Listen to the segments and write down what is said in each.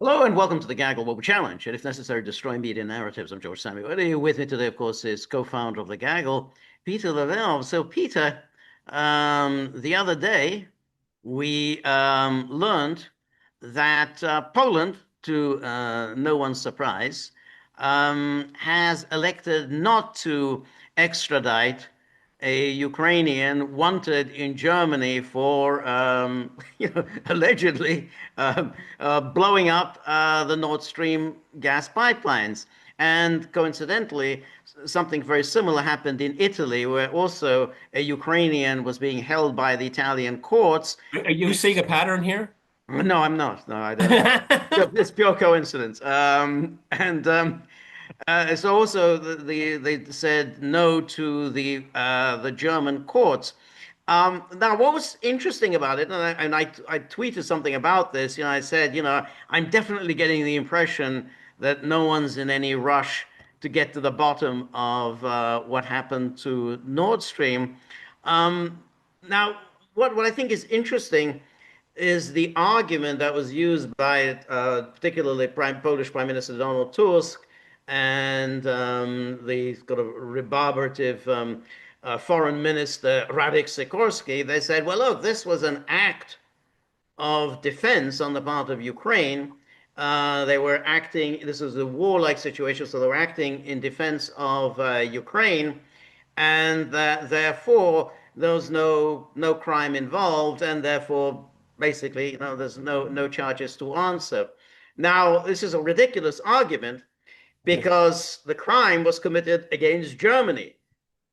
Hello and welcome to the Gaggle where we challenge and, if necessary, destroy media narratives. I'm George Szamuely. With me today, of course, is co-founder of the Gaggle, Peter Lavelle. So, Peter, the other day we learned that Poland, to no one's surprise, has elected not to extradite a Ukrainian wanted in Germany for, allegedly blowing up the Nordstream gas pipelines. And coincidentally, something very similar happened in Italy, where also a Ukrainian was being held by the Italian courts. Are you seeing a pattern here? No, I'm not. No, I don't. It's pure coincidence. So also they said no to the German courts. Now, what was interesting about it, and I tweeted something about this. I said, I'm definitely getting the impression that no one's in any rush to get to the bottom of what happened to Nord Stream. Now, what I think is interesting is the argument that was used by particularly Polish Prime Minister Donald Tusk and the kind of rebarbative Foreign Minister Radek Sikorski. They said, well, look, this was an act of defense on the part of Ukraine. They were acting, this was a warlike situation, so they were acting in defense of Ukraine, and that therefore there was no crime involved, and therefore basically, there's no charges to answer. Now, this is a ridiculous argument Yes. because the crime was committed against Germany.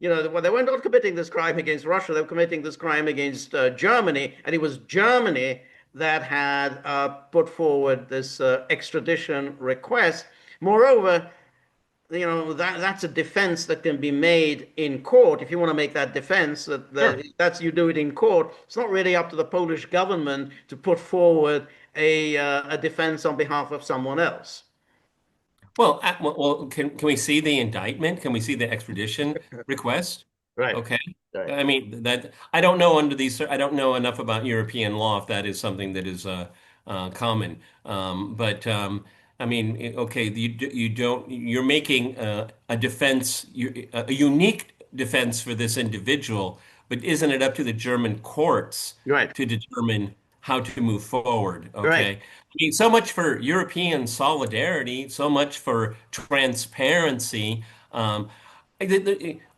They weren't not committing this crime against Russia, they were committing this crime against Germany, and it was Germany that had put forward this extradition request. Moreover, that's a defense that can be made in court. If you want to make that defense, Sure. that's you do it in court. It's not really up to the Polish government to put forward a defense on behalf of someone else. Can we see the indictment? Can we see the extradition request? Right. Okay. Right. I mean that I don't know under these. I don't know enough about European law if that is something that is common. But I mean, okay, you don't. You're making a defense, a unique defense for this individual, but isn't it up to the German courts Right. to determine how to move forward? Right. Okay. I mean, so much for European solidarity, so much for transparency.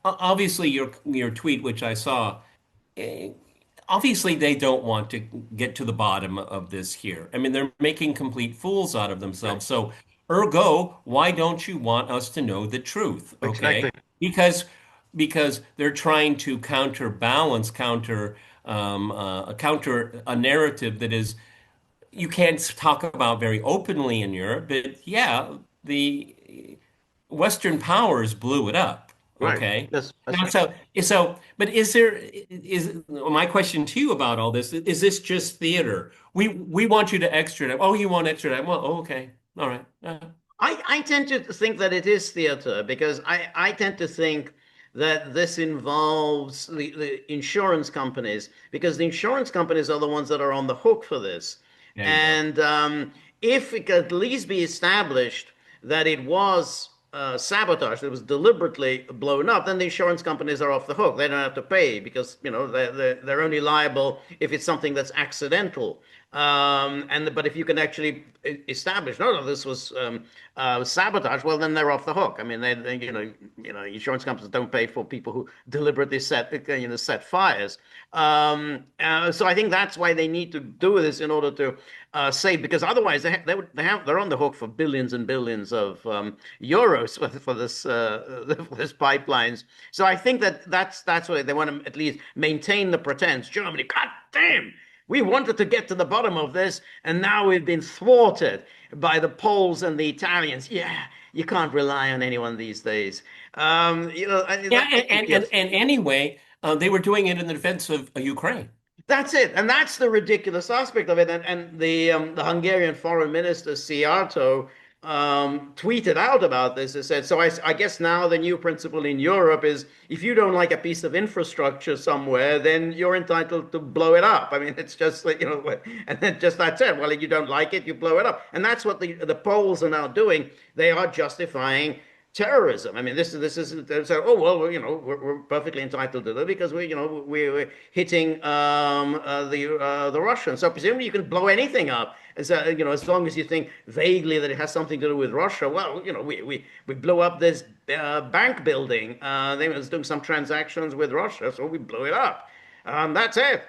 Obviously, your tweet, which I saw, eh, obviously they don't want to get to the bottom of this here. I mean, they're making complete fools out of Right. themselves. So, ergo, why don't you want us to know the truth? Exactly. Okay, because they're trying to counter a narrative that is you can't talk about very openly in Europe, but yeah, the Western powers blew it up. Right. Okay. That's Now, right. but is my question to you about all this, is this just theater? We want you to extradite. Oh, you want extradite? Well, okay. All right. I tend to think that it is theater because I tend to think that this involves the insurance companies because the insurance companies are the ones that are on the hook for this. There you go. And if it could at least be established that it was sabotage, that it was deliberately blown up, then the insurance companies are off the hook. They don't have to pay because they're only liable if it's something that's accidental. But if you can actually establish, no, this was sabotage, well, then they're off the hook. I mean, insurance companies don't pay for people who deliberately set fires. So I think that's why they need to do this in order to save, because otherwise they're on the hook for billions and billions of euros for this pipelines. So I think that's why they want to at least maintain the pretense. Germany, God damn. We wanted to get to the bottom of this, and now we've been thwarted by the Poles and the Italians. Yeah, you can't rely on anyone these days. Yeah, Yes, and anyway, they were doing it in the defense of Ukraine. that's it, and that's the ridiculous aspect of it. And the Hungarian Foreign Minister Szijjártó tweeted out about this. It said, so I guess now the new principle in Europe is if you don't like a piece of infrastructure somewhere, then you're entitled to blow it up. I mean, it's just like, and then just that's it. Well, if you don't like it, you blow it up. And that's what the Poles are now doing. They are justifying terrorism. I mean, this is so. Oh well, we're perfectly entitled to that because we're hitting the Russians. So presumably you can blow anything up as long as you think vaguely that it has something to do with Russia. Well, we blew up this bank building. They was doing some transactions with Russia, so we blew it up. That's it.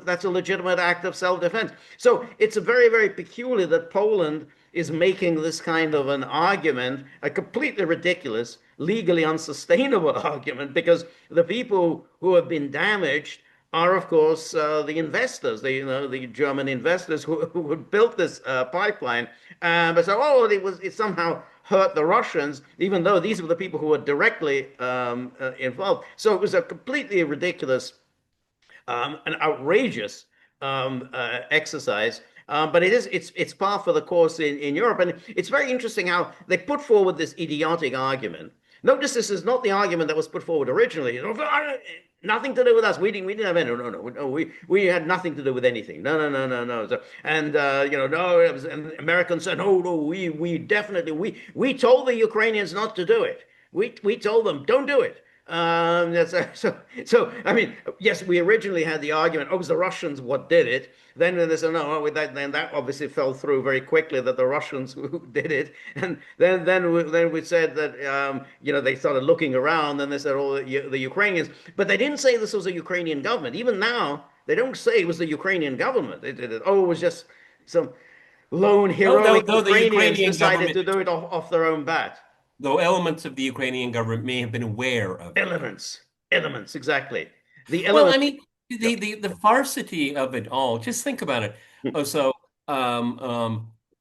That's a legitimate act of self-defense. So it's a very, very peculiar that Poland is making this kind of an argument, a completely ridiculous, legally unsustainable argument, because the people who have been damaged are, of course, the investors, the German investors who built this pipeline. But so, it somehow hurt the Russians, even though these were the people who were directly involved. So it was a completely ridiculous, an outrageous exercise. But it's par for the course in Europe, and it's very interesting how they put forward this idiotic argument. Notice this is not the argument that was put forward originally. Nothing to do with us. We didn't have any. No. We had nothing to do with anything. No. So, and no. It was, and Americans said, no. We definitely we told the Ukrainians not to do it. We told them don't do it. So I mean, yes, we originally had the argument, oh, it was the Russians what did it. Then they said, no, then that obviously fell through very quickly that the Russians who did it. And then we said that, they started looking around and they said, oh, the Ukrainians. But they didn't say this was a Ukrainian government. Even now, they don't say it was the Ukrainian government. They did it. Oh, it was just some lone Though, heroic though the Ukrainians Ukrainian decided government, to do it off their own bat. though elements of the Ukrainian government may have been aware of it. Elements, elements, exactly. The Well, I elements. mean, the varsity of it all. Just think about it. Oh, so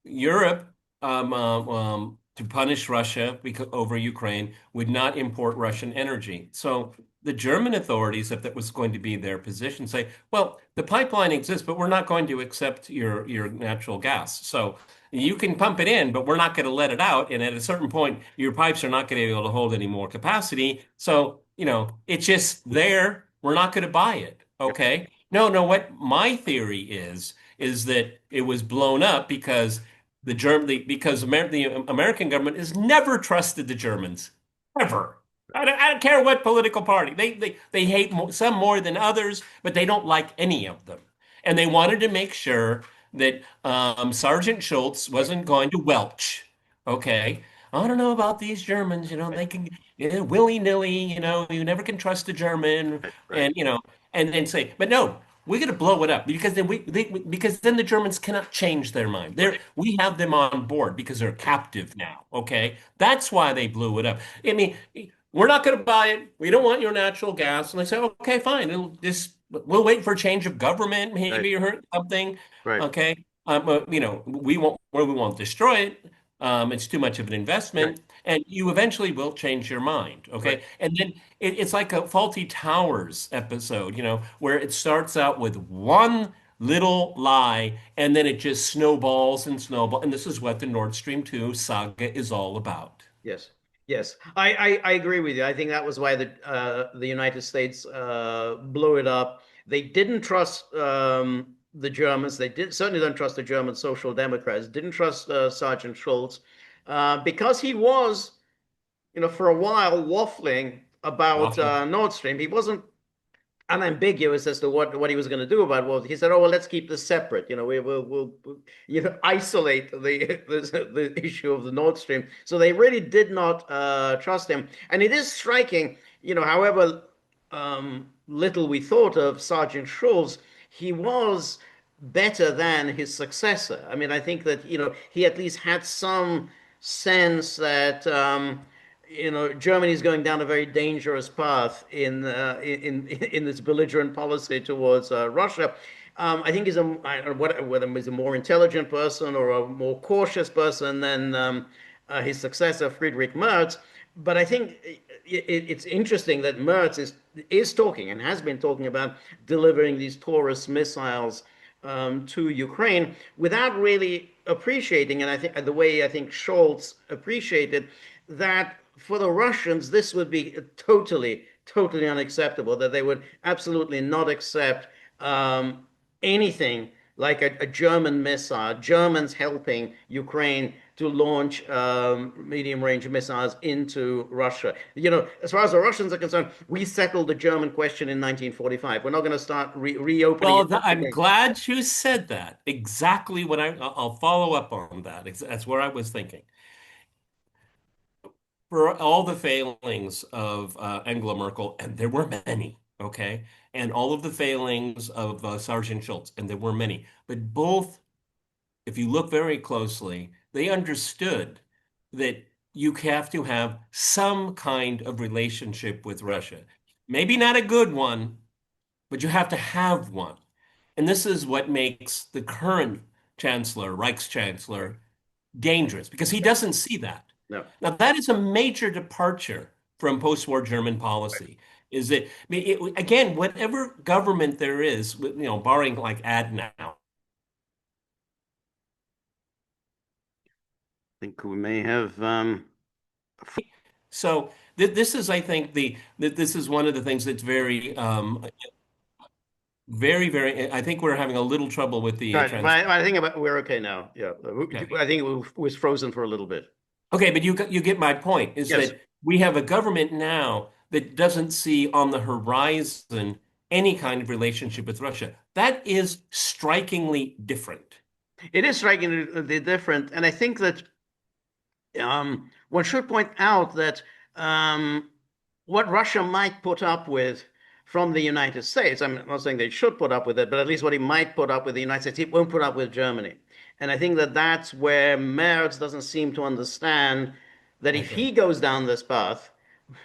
Europe to punish Russia because, over Ukraine would not import Russian energy. So the German authorities, if that was going to be their position, say, well, the pipeline exists, but we're not going to accept your natural gas. So you can pump it in, but we're not going to let it out. And at a certain point, your pipes are not going to be able to hold any more capacity. So, it's just there. We're not going to buy it. Okay. No. What my theory is that it was blown up because the American government has never trusted the Germans ever. I don't care what political party. They hate some more than others, but they don't like any of them. And they wanted to make sure that Sergeant Schultz wasn't going to welch. Okay. I don't know about these Germans, they can willy-nilly, you never can trust a German, Right, and and then say, but no, we're going to blow it up because then because then the Germans cannot change their mind. right, We have them on board because they're captive now. Okay, that's why they blew it up. I mean, we're not going to buy it. We don't want your natural gas. And they say, okay, fine. We'll wait for a change of government. right, Maybe you heard something. right, Okay. We won't destroy it. It's too much of an right, investment, and you eventually will change your mind. right. Okay. And then it's like a Faulty Towers episode, where it starts out with one little lie, and then it just snowballs and snowballs. And this is what the Nord Stream 2 saga is all about. Yes, yes. I agree with you. I think that was why the United States blew it up. They didn't trust the Germans. They certainly don't trust the German Social Democrats. Didn't trust Sergeant Schultz because he was, for a while waffling about Waffle. Nord Stream. He wasn't unambiguous as to what he was going to do about it. Well, he said, "Oh well, let's keep this separate. We'll isolate the issue of the Nord Stream." So they really did not trust him, and it is striking. However little we thought of Sergeant Schulz, he was better than his successor. I mean, I think that he at least had some sense that. Germany is going down a very dangerous path in this belligerent policy towards Russia. I think he's whether he's a more intelligent person or a more cautious person than his successor Friedrich Merz. But I think it's interesting that Merz is talking and has been talking about delivering these Taurus missiles to Ukraine without really appreciating, and I think the way I think Scholz appreciated that for the Russians, this would be totally, totally unacceptable, that they would absolutely not accept anything like a German missile, Germans helping Ukraine to launch medium-range missiles into Russia. You know, as far as the Russians are concerned, we settled the German question in 1945. We're not going to start reopening it Well, once I'm again. glad you said that. Exactly what I'll follow up on that. That's where I was thinking. For all the failings of Angela Merkel, and there were many, okay, and all of the failings of Sergeant Schultz, and there were many, but both, if you look very closely, they understood that you have to have some kind of relationship with Right. Russia. Maybe not a good one, but you have to have one. And this is what makes the current chancellor, Reichschancellor, dangerous because he doesn't see that. No. Now, that is a major departure from post-war German policy. Is that, I mean, again, whatever government there is, barring like Adenauer. I think we may have So this is, I think, this is one of the things that's very, very, very. I think we're having a little trouble with the right, but trans. I think about we're okay now. Yeah, Okay. I think it was frozen for a little bit. Okay, but you get my point, is Yes, that we have a government now that doesn't see on the horizon any kind of relationship with Russia. That is strikingly different. it is strikingly different, and I think that one should point out that what Russia might put up with from the United States, I'm not saying they should put up with it, but at least what he might put up with the United States, he won't put up with Germany. And I think that that's where Merz doesn't seem to understand that if Okay. he goes down this path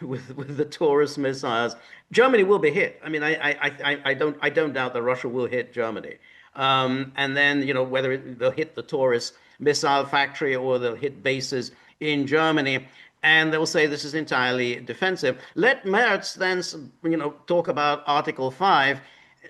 with the Taurus missiles, Germany will be hit. I mean, I don't doubt that Russia will hit Germany. And then, you know, whether they'll hit the Taurus missile factory or they'll hit bases in Germany, and they'll say this is entirely defensive. Let Merz then, you know, talk about Article 5.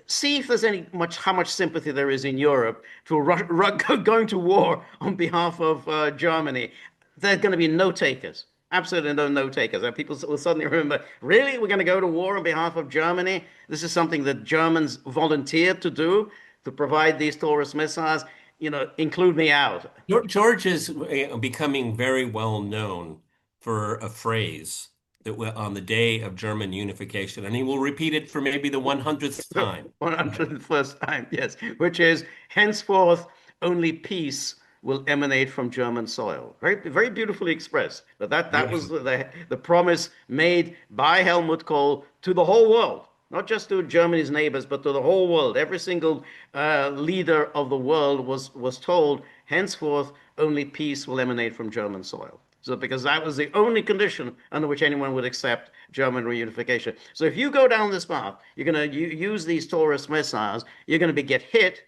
See if there's any much how much sympathy there is in Europe for going to war on behalf of Germany. There are going to be no takers. Absolutely no takers. And people will suddenly remember, really, we're going to go to war on behalf of Germany? This is something that Germans volunteered to do, to provide these Taurus missiles. You know, include me out. George is becoming very well known for a phrase that on the day of German unification, and he will repeat it for maybe the 100th time. 101st time, yes, which is henceforth only peace will emanate from German soil. Very, very beautifully expressed. But that was Beautiful. the promise made by Helmut Kohl to the whole world, not just to Germany's neighbors, but to the whole world. Every single leader of the world was told, henceforth only peace will emanate from German soil. So because that was the only condition under which anyone would accept German reunification. So if you go down this path, you're going to use these Taurus missiles. You're going to get hit.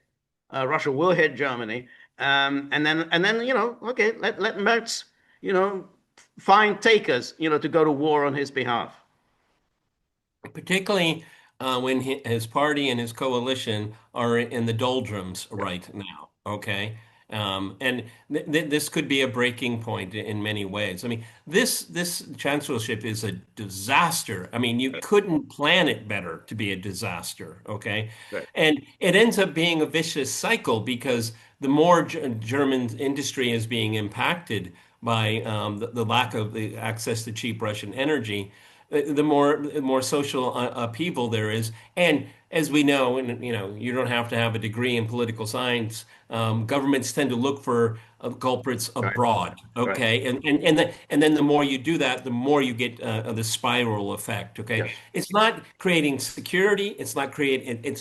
Russia will hit Germany, and then you know, okay, let Merz, you know, find takers, you know, to go to war on his behalf. Particularly when his party and his coalition are in the doldrums right now. Okay. And this could be a breaking point in many ways. I mean, this chancellorship is a disaster. I mean, you Right, couldn't plan it better to be a disaster. Okay. right, And it ends up being a vicious cycle because the more German industry is being impacted by the lack of the access to cheap Russian energy, the more social upheaval there is. And as we know, and you don't have to have a degree in political science. Governments tend to look for culprits right, abroad. right. Okay, and then the more you do that, the more you get the spiral effect. Okay, Yes, it's not creating security. It's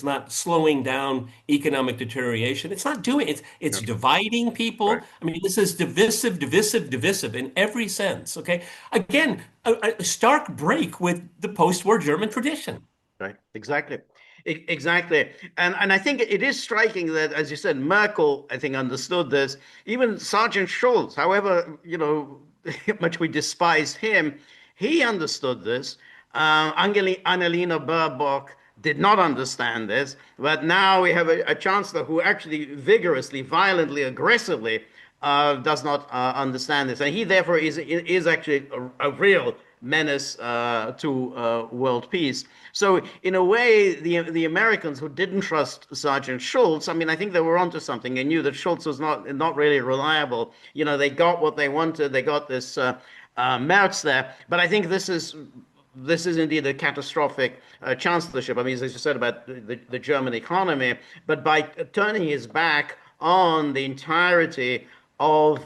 not slowing down economic deterioration. It's not doing. It's no, dividing people. right. I mean, this is divisive, divisive, divisive in every sense. Okay, again, a stark break with the post-war German tradition. Right, exactly. Exactly. And I think it is striking that, as you said, Merkel, I think, understood this. Even Sergeant Schultz, however, you know, much we despised him, he understood this. Annalena Baerbock did not understand this, but now we have a chancellor who actually vigorously, violently, aggressively does not understand this, and he therefore is actually a real menace to world peace. So in a way, the Americans who didn't trust Sergeant Schultz, I mean, I think they were onto something. They knew that Schultz was not really reliable. You know, they got what they wanted. They got this Merz there, but I think this is indeed a catastrophic chancellorship. I mean, as you said about the German economy, but by turning his back on the entirety of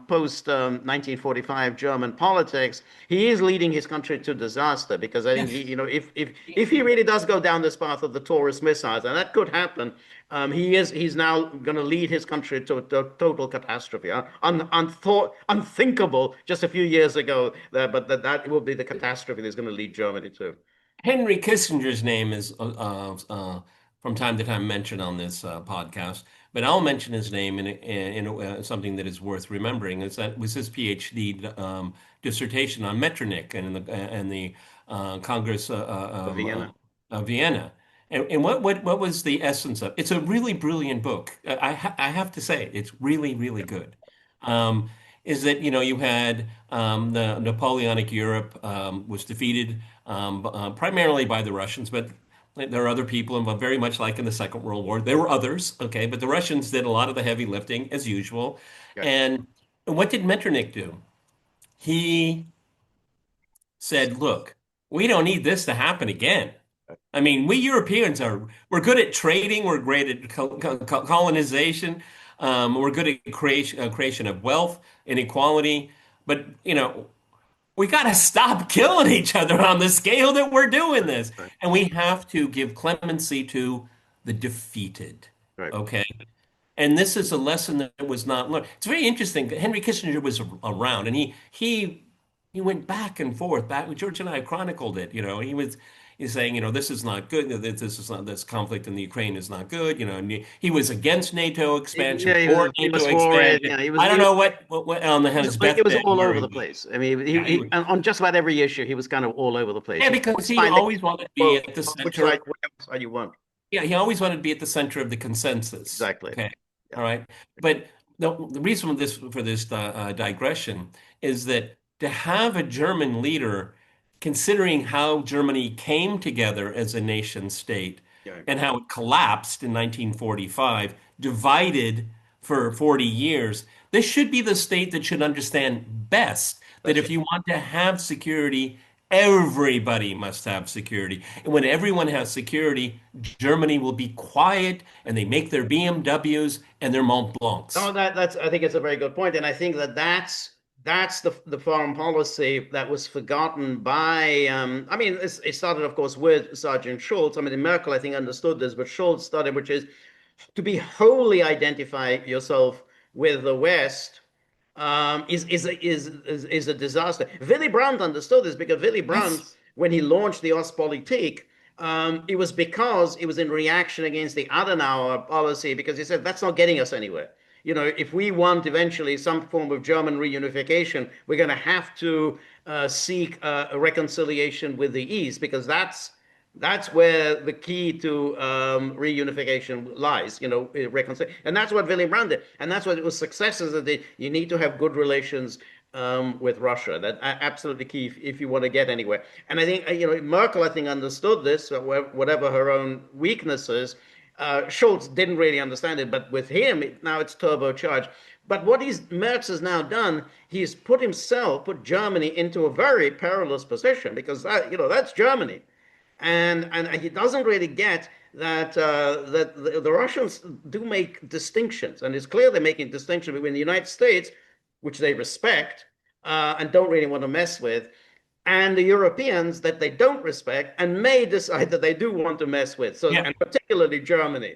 post 1945 German politics, he is leading his country to disaster. Because I think Yes. if he really does go down this path of the Taurus missiles, and that could happen, he's now going to lead his country to a total catastrophe. Unthinkable just a few years ago, but that will be the catastrophe that's going to lead Germany to. Henry Kissinger's name is from time to time mentioned on this podcast, but I'll mention his name in something that is worth remembering. Is that was his PhD dissertation on Metternich and the Congress Vienna. of Vienna. And what was the essence of? It's a really brilliant book. I have to say, it's really really good. Um, is that you had the Napoleonic Europe was defeated primarily by the Russians, but there are other people involved, very much like in the Second World War. There were others, okay, but the Russians did a lot of the heavy lifting as usual. Yeah. And what did Metternich do? He said, "Look, we don't need this to happen again. I mean, we Europeans we're good at trading, we're great at colonization, we're good at creation of wealth, inequality, but we got to stop killing each other on the scale that we're doing this. Right. And we have to give clemency to the defeated. Right. Okay. And this is a lesson that was not learned. It's very interesting. Henry Kissinger was around, and he went back and forth. Back George and I chronicled it. He's saying, this is not good. This conflict in the Ukraine is not good. And he was against NATO expansion, Yeah, for he NATO was for it. expansion. Yeah, I don't know what on his it was deathbed all over the hearing. place. I mean, Yeah, he on just about every issue, he was kind of all over the place. Yeah, You because always he find that always wanted to be quote, at the which center. side, which side you want. Yeah, he always wanted to be at the center of the consensus. Exactly. Okay, Yeah. all right. But the reason for this digression is that to have a German leader, considering how Germany came together as a nation state Yeah. and how it collapsed in 1945, divided for 40 years, this should be the state that should understand best that That's if it. you want to have security, everybody must have security. And when everyone has security, Germany will be quiet and they make their BMWs and their Mont No, Blancs. that's I think it's a very good point, and I think that's the foreign policy that was forgotten by. I mean, it started, of course, with Sergeant Schultz. I mean, Merkel, I think, understood this, but Schultz started, which is to be wholly identify yourself with the West is a disaster. Willy Brandt understood this because Willy Brandt, Yes. when he launched the Ostpolitik, it was because it was in reaction against the Adenauer policy because he said that's not getting us anywhere. If we want eventually some form of German reunification, we're going to have to seek a reconciliation with the East because that's where the key to reunification lies, reconciliation. And that's what Willy Brandt did. And that's what it was successes that you need to have good relations with Russia. That's absolutely key if you want to get anywhere. And I think, Merkel, I think, understood this, whatever her own weaknesses. Schultz didn't really understand it, but with him, now it's turbocharged. But what Merz has now done, he's put Germany into a very perilous position because that's Germany and he doesn't really get that the Russians do make distinctions, and it's clear they're making distinctions between the United States, which they respect and don't really want to mess with, and the Europeans that they don't respect and may decide that they do want to mess with. So, Yeah. and particularly Germany.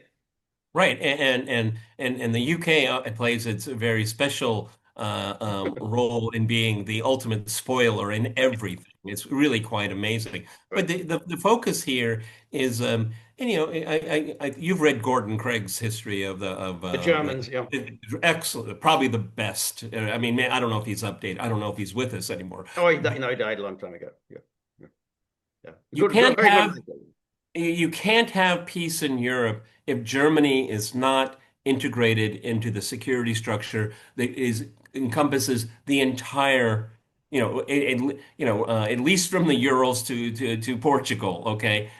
Right, and the UK plays its very special role in being the ultimate spoiler in everything. It's really quite amazing. But Right. the focus here is, and you've read Gordon Craig's history of The Germans, yeah. excellent, probably the best. I mean, man, I don't know if he's updated. I don't know if he's with us anymore. Oh, he died a long time ago. Yeah, yeah, yeah. You Good, good, can't very good have writer. you can't have peace in Europe if Germany is not integrated into the security structure that is encompasses the entire, at least from the Urals to Portugal. Okay,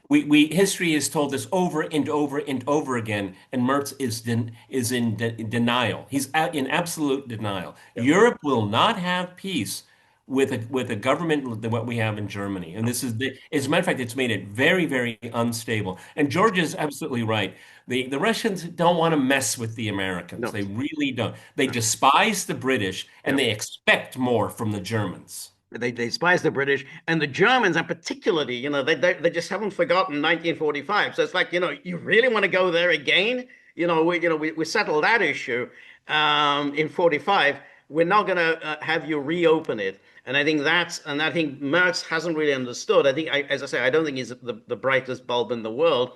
we history has told us over and over and over again, and Merz is in denial. He's in absolute denial. Yeah. Europe will not have peace with a government than what we have in Germany. And this is as a matter of fact, it's made it very, very unstable. And George is absolutely right. The Russians don't want to mess with the Americans. No, They really don't. They no. despise the British and Yeah. they expect more from the Germans. They despise the British and the Germans, and particularly, they just haven't forgotten 1945. So it's like, you really want to go there again? We settled that issue in 45. We're not going to have you reopen it. And I think Merz hasn't really understood. As I say, I don't think he's the brightest bulb in the world.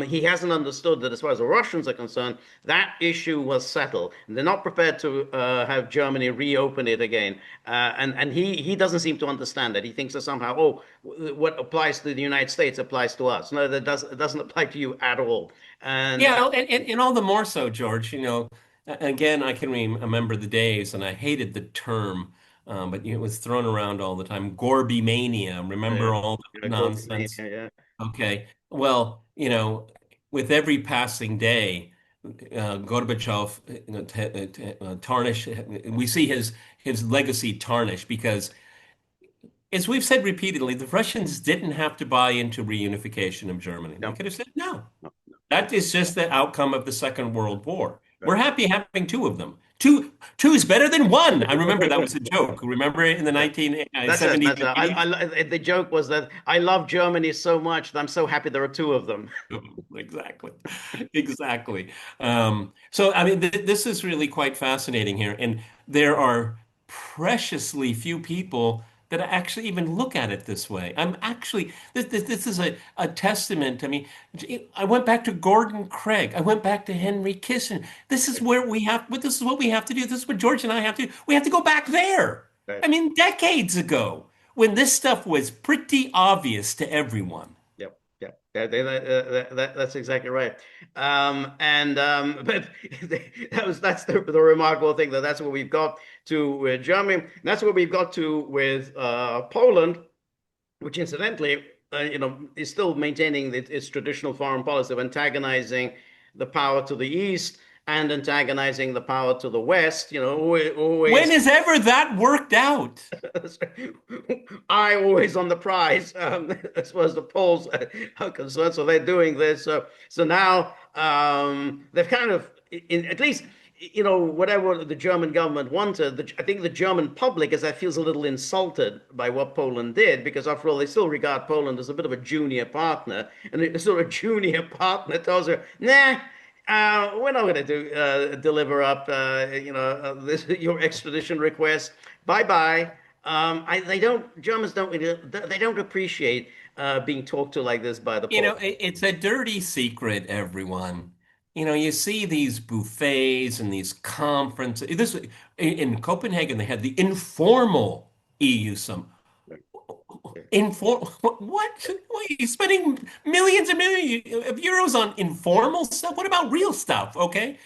He hasn't understood that as far as the Russians are concerned, that issue was settled. And they're not prepared to have Germany reopen it again. And he doesn't seem to understand that. He thinks that somehow, oh, what applies to the United States applies to us. No, it doesn't apply to you at all. And Yeah, and all the more so, George, again, I can remember the days, and I hated the term, but it was thrown around all the time. Gorby mania. yeah, Remember all that Corbyn Mania, nonsense? yeah, Okay. Well, with every passing day, Gorbachev, tarnish. We see his legacy tarnished because, as we've said repeatedly, the Russians didn't have to buy into reunification of Germany. They no, could have said no. no, no, That is just the outcome of the Second World War. right. We're happy having two of them. Two is better than one. I remember that was a joke. Remember in the Yeah. That's it. 1970s That's it. and 80s? The joke was that I love Germany so much that I'm so happy there are two of them. Exactly. Exactly. So, I mean, this is really quite fascinating here. And there are preciously few people that actually even look at it this way. I'm actually, this is a testament. I mean, I went back to Gordon Craig. I went back to Henry Kissinger. This is where this is what we have to do. This is what George and I have to do. We have to go back there. Right. I mean, decades ago, when this stuff was pretty obvious to everyone. Yep. Yep. That's exactly right. But that's the remarkable thing that's what we've got to with Germany. That's what we've got to with Poland, which incidentally, is still maintaining its traditional foreign policy of antagonizing the power to the east and antagonizing the power to the west. When Always has ever that worked out? I always on the prize, as far as the polls are concerned. So they're doing this. So now they've kind of, at least, whatever the German government wanted, I think the German public, as I feels a little insulted by what Poland did, because after all, they still regard Poland as a bit of a junior partner, and a sort of junior partner tells her, nah. We're not going to deliver up, your extradition request. Bye bye. Germans don't really, they don't appreciate being talked to like this by the Poles. It's a dirty secret, everyone. You see these buffets and these conferences. In Copenhagen, they had the informal EU summit. What? What are you spending millions and millions of euros on informal stuff? What about real stuff? Okay.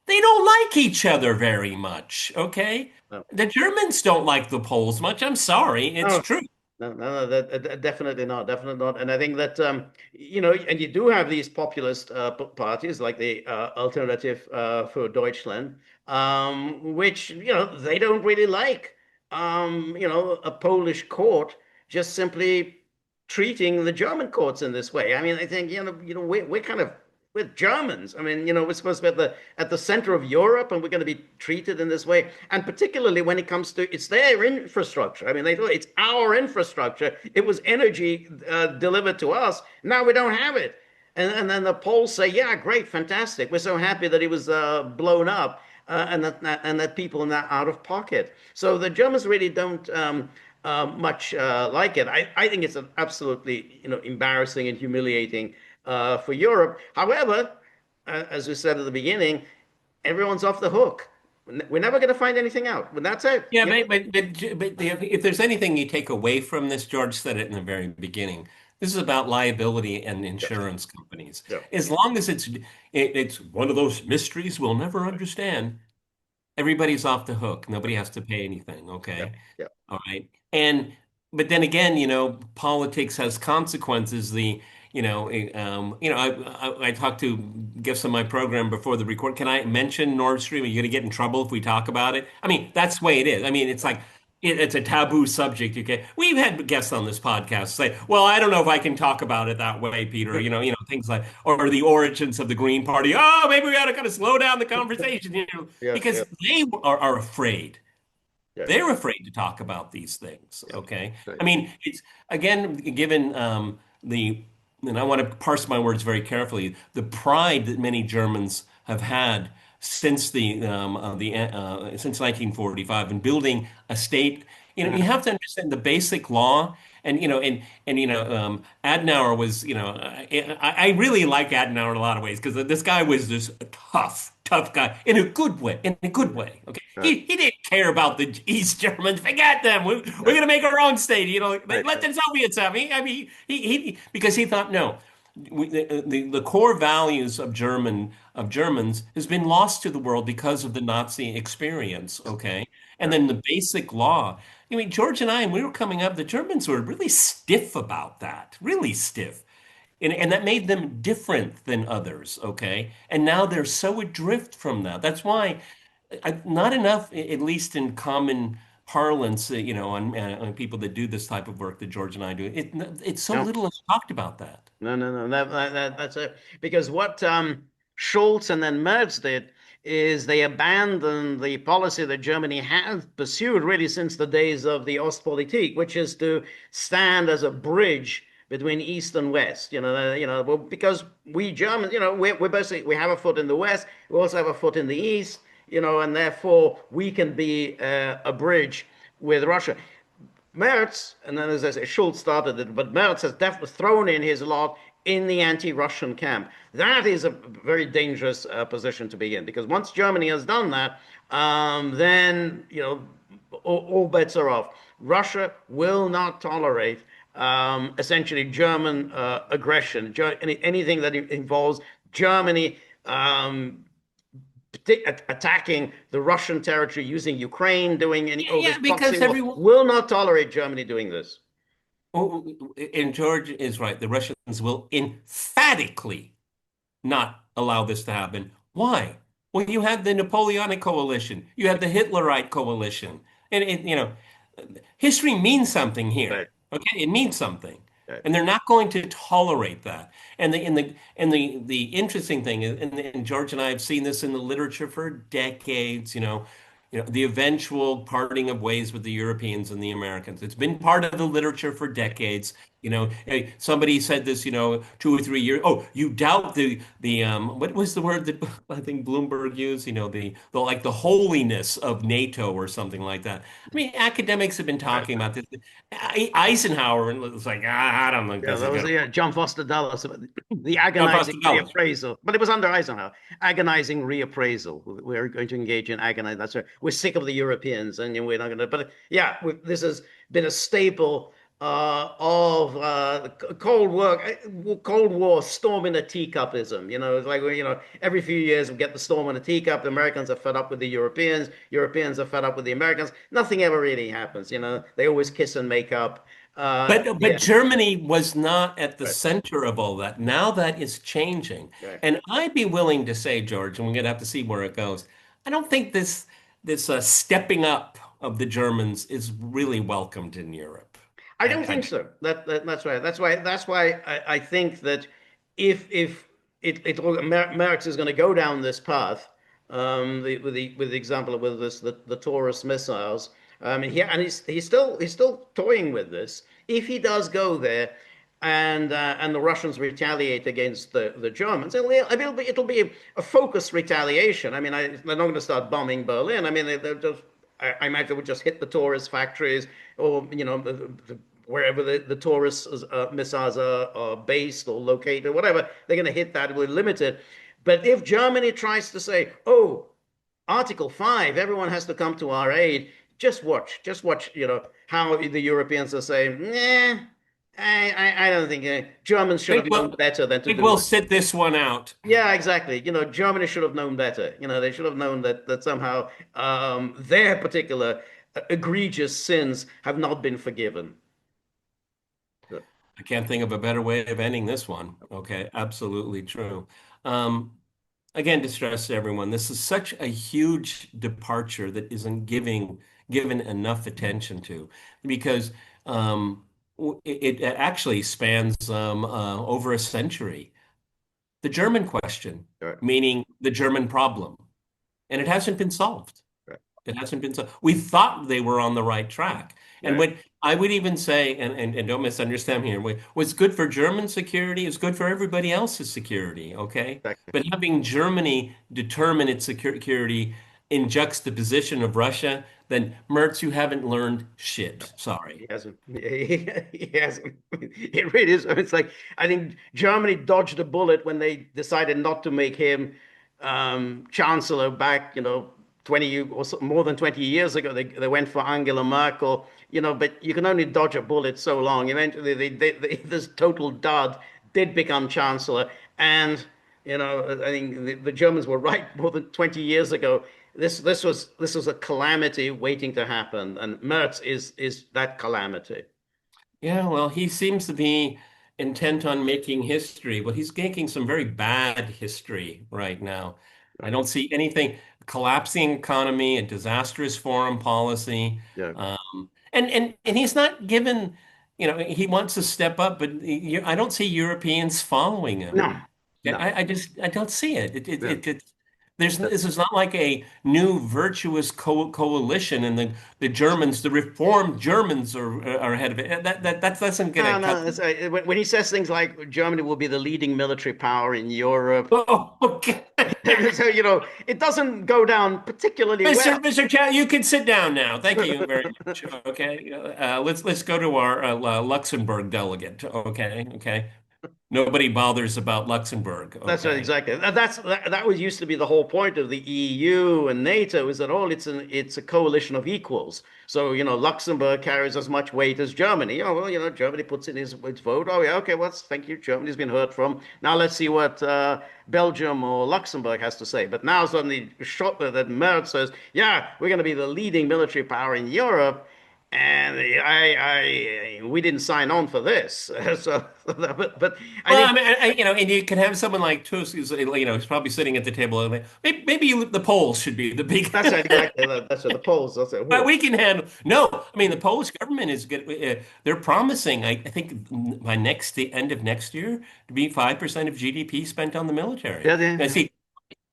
They don't like each other very much. Okay. No, The Germans don't like the Poles much. I'm sorry. It's no, true. no, definitely not, definitely not. And I think that and you do have these populist parties like the Alternative for Deutschland, which they don't really like a Polish court just simply treating the German courts in this way. I mean, I think we're kind of we're Germans. I mean, we're supposed to be at the center of Europe, and we're going to be treated in this way. And particularly when it comes to it's their infrastructure. I mean, they thought it's our infrastructure. It was energy delivered to us. Now we don't have it. And then the Poles say, "Yeah, great, fantastic. We're so happy that it was blown up, and that people are now out of pocket." So the Germans really don't much like it. I think it's an absolutely embarrassing and humiliating for Europe. However, as we said at the beginning, everyone's off the hook. We're never going to find anything out. But that's it. Yeah, but if there's anything you take away from this, George said it in the very beginning. This is about liability and Yeah. insurance companies. Yeah. As long as it's one of those mysteries we'll never understand, everybody's off the hook. Nobody has to pay anything, Yeah. okay? Yeah. All right. And but then again, politics has consequences. I talked to guests on my program before the record. Can I mention Nordstream? Are you going to get in trouble if we talk about it? I mean, that's the way it is. I mean, it's like it's a taboo subject. Okay, we've had guests on this podcast say, "Well, I don't know if I can talk about it that way, Peter." Things like or the origins of the Green Party. Oh, maybe we got to kind of slow down the conversation, Yeah. Yeah. because they are afraid. Yeah. They're afraid to talk about these things. Yeah. Okay. I Right. mean, it's again, given and I want to parse my words very carefully, the pride that many Germans have had since 1945 in building a state. You Mhm. have to understand the basic law. Adenauer was, I really like Adenauer in a lot of ways because this guy was this tough guy in a good way, Okay, Right. he didn't care about the East Germans. Forget them. We're Right. going to make our own state. Right. Let Right. the Soviets have. I mean, because he thought no, the core values of Germans has been lost to the world because of the Nazi experience. Okay, and Right. then the basic law. I mean, George and when we were coming up, the Germans were really stiff about that, really stiff. And that made them different than others, okay? And now they're so adrift from that. That's why not enough, at least in common parlance, on people that do this type of work that George and I do. It's so No. little is talked about that. No, no, no. That's it. Because what Schultz and then Merz did is they abandoned the policy that Germany has pursued really since the days of the Ostpolitik, which is to stand as a bridge between East and West. Well, because we Germans, we're basically we have a foot in the West, we also have a foot in the East, and therefore we can be a bridge with Russia. Merz, and then as I say, Schultz started it, but Merz has definitely thrown in his lot in the anti-Russian camp. That is a very dangerous position to be in because once Germany has done that, then all bets are off. Russia will not tolerate essentially German aggression, anything that involves Germany attacking the Russian territory, using Ukraine, doing any Yeah, all this yeah, proxy because war, everyone. will not tolerate Germany doing this. Oh, and George is right. The Russians will emphatically not allow this to happen. Why? Well, you had the Napoleonic coalition, you had the Hitlerite coalition, and history means something Right, here. Okay, it means something, right. and they're not going to tolerate that. And the interesting thing is, and George and I have seen this in the literature for decades. The eventual parting of ways with the Europeans and the Americans. It's been part of the literature for decades. Hey, somebody said this, 2 or 3 years. Oh, you doubt what was the word that I think Bloomberg used? The like the holiness of NATO or something like that. I mean, academics have been Right. talking about this. Eisenhower was like, I don't think Yeah, this that is was gonna. John Foster Dulles, the John Foster agonizing Dulles. reappraisal. But it was under Eisenhower, agonizing reappraisal. We're going to engage in agonizing. That's right. We're sick of the Europeans, and we're not going to. But yeah, this has been a staple of Cold War storm in a teacupism. It's like every few years we get the storm in a teacup. The Americans are fed up with the Europeans. Europeans are fed up with the Americans. Nothing ever really happens. They always kiss and make up. But Yeah, Germany was not at the right, center of all that. Now that is changing. right. And I'd be willing to say, George, and we're going to have to see where it goes. I don't think this stepping up of the Germans is really welcomed in Europe. I don't I think so. That's right. That's why I think that if Merckx is going to go down this path, with the example of with the Taurus missiles, and he's still toying with this. If he does go there, and the Russians retaliate against the Germans, it'll be a focused retaliation. I mean, they're not going to start bombing Berlin. I mean, they'll just I imagine they would just hit the Taurus factories or wherever the Taurus missiles are based or located, or whatever. They're going to hit that with limited. But if Germany tries to say, "Oh, Article 5, everyone has to come to our aid," just watch, how the Europeans are saying, "Nah, I don't think Germans should I think have known we'll, better than to I think do we'll that. sit this one out. Yeah, exactly. Germany should have known better. They should have known that somehow their particular egregious sins have not been forgiven. So, I can't think of a better way of ending this one. Okay, absolutely true. Um, Again, to stress to everyone, this is such a huge departure that isn't given enough attention to, because it actually spans over a century. The German question, right, meaning the German problem, and it hasn't been solved. right, It hasn't been so. We thought they were on the right track. And right, when I would even say, and don't misunderstand me here, what's good for German security is good for everybody else's security, okay? exactly. But having Germany determine its security in juxtaposition of Russia, then Mertz, you haven't learned No, shit. Sorry. he hasn't. He hasn't. It really is. It's like I think Germany dodged a bullet when they decided not to make him chancellor back, 20 or more than 20 years ago. They went for Angela Merkel, but you can only dodge a bullet so long. Eventually, this total dud did become chancellor, and I think the Germans were right more than 20 years ago. This was a calamity waiting to happen, and Mertz is that calamity. Yeah, well, he seems to be intent on making history, but he's making some very bad history right now. I Right. don't see anything collapsing economy, a disastrous foreign policy, Yeah. and he's not given, he wants to step up, but I don't see Europeans following him. No. Yeah, No. I don't see it. Yeah. That, This is not like a new virtuous coalition, and the Germans, the reformed Germans are ahead of it. That doesn't get a no, cut. no. When he says things like Germany will be the leading military power in Europe, Oh, okay. so it doesn't go down particularly well. Mr. Chow, you can sit down now. Thank you very much. Okay, let's go to our Luxembourg delegate. Okay, okay. Nobody bothers about Luxembourg. That's right, Okay. exactly. That was used to be the whole point of the EU and NATO is that it's a coalition of equals. So Luxembourg carries as much weight as Germany. Oh well, Germany puts in its vote. Oh yeah, okay. Well, thank you. Germany's been heard from. Now let's see what Belgium or Luxembourg has to say. But now suddenly, shot that Merz says, yeah, we're going to be the leading military power in Europe. And we didn't sign on for this. So, but I Well, think I mean, and you can have someone like Tusk, who's, who's probably sitting at the table. And maybe the Poles should be the big. that's right, exactly. That's what the polls. That's it. But Whoa. we can handle. No, I mean the Polish government is good. They're promising. I think by the end of next year to be 5% of GDP spent on the military. Yeah, yeah, Now, yeah. see,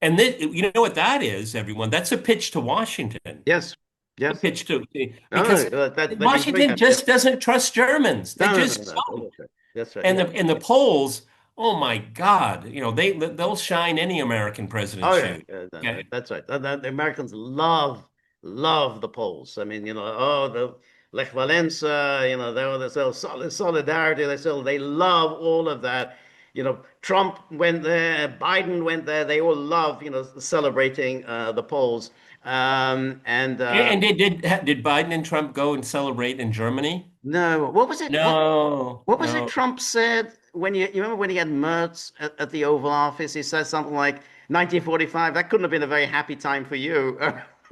and this, you know what that is, everyone. That's a pitch to Washington. Yes, A yes. pitch to No, no, because they'd be very Washington happy. Yeah. just doesn't trust Germans. They No, no, no, just no. don't. That's right. That's right. And Yeah. the Poles, oh my God, they'll shine any American Oh president's yeah, shoes. yeah, Okay. that's right. The Americans love the Poles. I mean, oh, the Lech Walesa, they sell solidarity. They love all of that. Trump went there, Biden went there. They all love, celebrating the Poles. And And did Biden and Trump go and celebrate in Germany? No, what was it? What No, What was it no. Trump said when you remember when he had Mertz at the Oval Office? He said something like 1945. That couldn't have been a very happy time for you.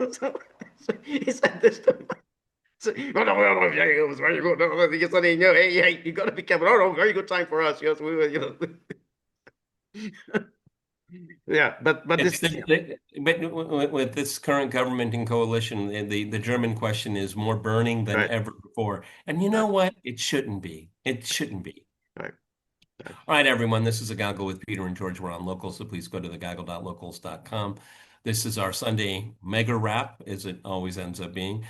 So he said this to so, oh, no, yeah, it was very good. No, he said, hey, you got to be careful. Oh, no, very good time for us. Yes, we were, yeah, but Yes, this, but with this current government and coalition, the German question is more burning than right, ever before. And you know right, what? It shouldn't be. It shouldn't be. right, right. All right, everyone, this is a Goggle with Peter and George. We're on Local, so please go to thegoggle.locals.com. This is our Sunday mega wrap, as it always ends up being.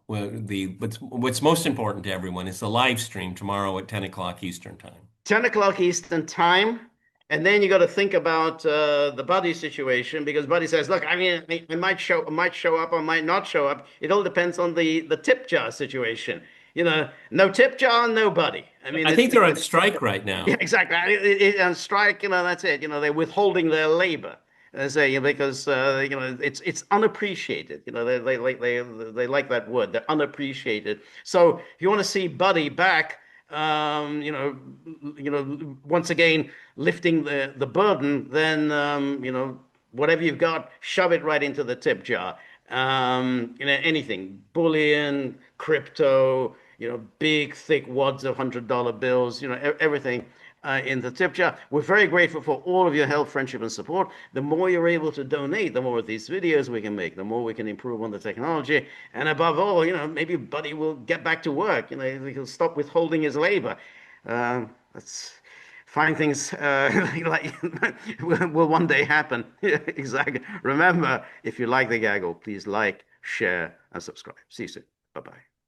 What's most important to everyone is the live stream tomorrow at 10 o'clock Eastern time. 10 o'clock Eastern time. And then you got to think about the Buddy situation because Buddy says, "Look, I mean, I might show up, or might not show up. It all depends on the tip jar situation. No tip jar, no Buddy. I mean, I think they're on strike right yeah, now. exactly. And strike, that's it. They're withholding their labor. They say because it's unappreciated. They like that word. They're unappreciated. So if you want to see Buddy back once again lifting the burden, then whatever you've got, shove it right into the tip jar. Anything, bullion, crypto, big thick wads of $100 bills, everything in the tip jar. We're very grateful for all of your help, friendship, and support. The more you're able to donate, the more of these videos we can make, the more we can improve on the technology. And above all, maybe Buddy will get back to work. He'll stop withholding his labor. Let's find things like will one day happen. Exactly. Remember, if you like the gaggle, please like, share, and subscribe. See you soon. Bye bye.